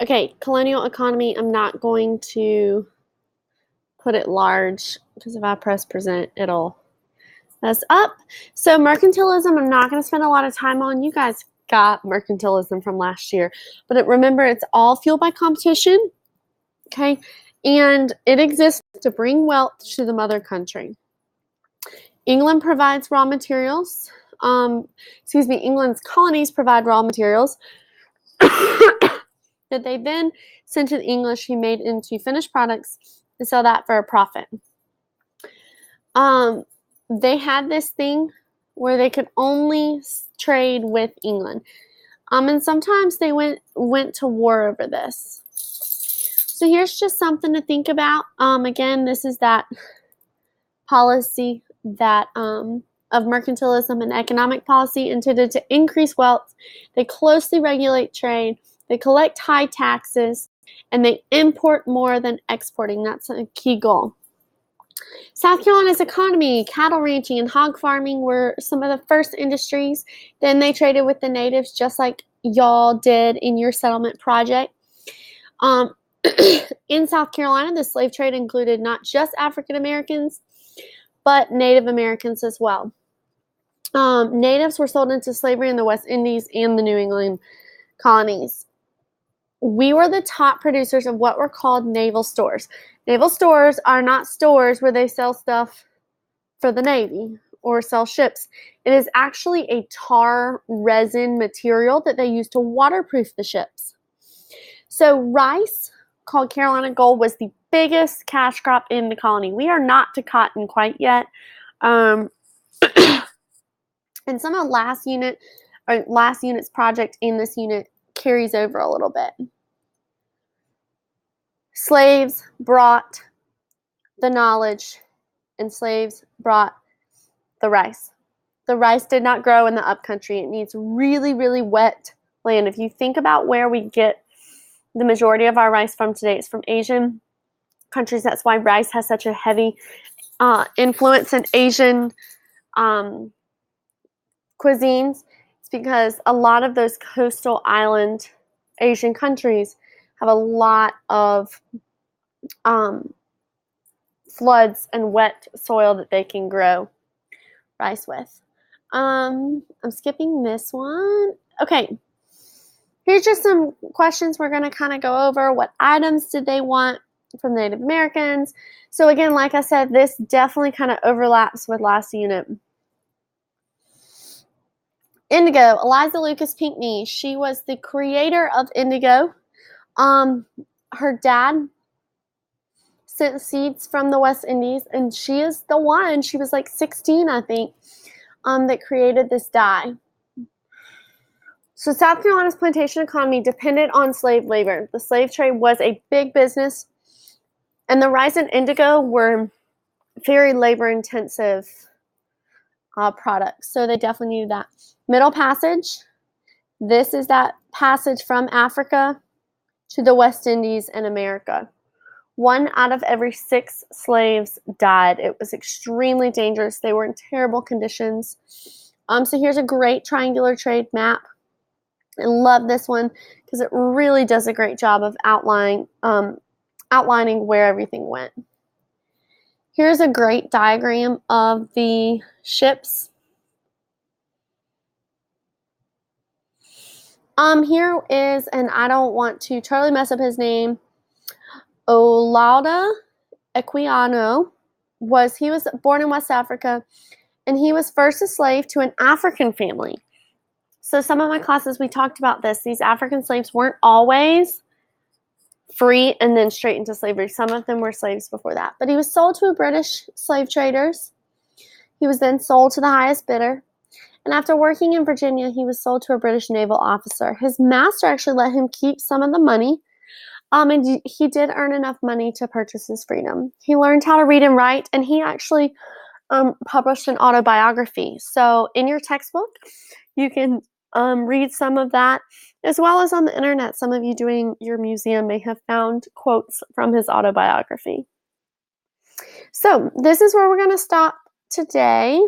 Okay, colonial economy, I'm not going to put it large because if I press present, it'll mess up. So mercantilism, I'm not going to spend a lot of time on. You guys got mercantilism from last year. But remember, it's all fueled by competition, okay? And it exists to bring wealth to the mother country. England provides raw materials. England's colonies provide raw materials that they then sent to the English, who made into finished products and sell that for a profit. They had this thing where they could only trade with England. And sometimes they went to war over this. So here's just something to think about. Again, this is that policy that of mercantilism and economic policy intended to increase wealth. They closely regulate trade. They collect high taxes, and they import more than exporting. That's a key goal. South Carolina's economy, cattle ranching and hog farming were some of the first industries. Then they traded with the natives just like y'all did in your settlement project. In South Carolina, the slave trade included not just African Americans, but Native Americans as well. Natives were sold into slavery in the West Indies and the New England colonies. We were the top producers of what were called naval stores. Naval stores are not stores where they sell stuff for the Navy or sell ships. It is actually a tar resin material that they use to waterproof the ships. So rice, called Carolina Gold, was the biggest cash crop in the colony. We are not to cotton quite yet. And some of last unit's project in this unit carries over a little bit. Slaves brought the knowledge, and slaves brought the rice. The rice did not grow in the upcountry. It needs really, really wet land. If you think about where we get the majority of our rice from today, it's from Asian countries. That's why rice has such a heavy influence in Asian cuisines. It's because a lot of those coastal island Asian countries have a lot of floods and wet soil that they can grow rice with. I'm skipping this one. Okay, here's just some questions we're going to kind of go over. What items did they want from Native Americans? So again, like I said, this definitely kind of overlaps with last unit. Indigo, Eliza Lucas Pinckney. She was the creator of indigo. Her dad sent seeds from the West Indies, and she is the one, she was like 16, I think, that created this dye. So South Carolina's plantation economy depended on slave labor. The slave trade was a big business, and the rice and indigo were very labor-intensive products, so they definitely needed that. Middle Passage, this is that passage from Africa to the West Indies and America. 1 out of every 6 slaves died. It was extremely dangerous. They were in terrible conditions. So here's a great triangular trade map. I love this one because it really does a great job of outlining where everything went. Here's a great diagram of the ships. Here is, and I don't want to totally mess up his name, Olaudah Equiano. He was born in West Africa, and he was first a slave to an African family. So some of my classes, we talked about this. These African slaves weren't always free and then straight into slavery. Some of them were slaves before that. But he was sold to a British slave traders. He was then sold to the highest bidder. And after working in Virginia, he was sold to a British naval officer. His master actually let him keep some of the money. And he did earn enough money to purchase his freedom. He learned how to read and write, and he actually published an autobiography. So in your textbook, you can read some of that, as well as on the internet. Some of you doing your museum may have found quotes from his autobiography. So this is where we're going to stop today.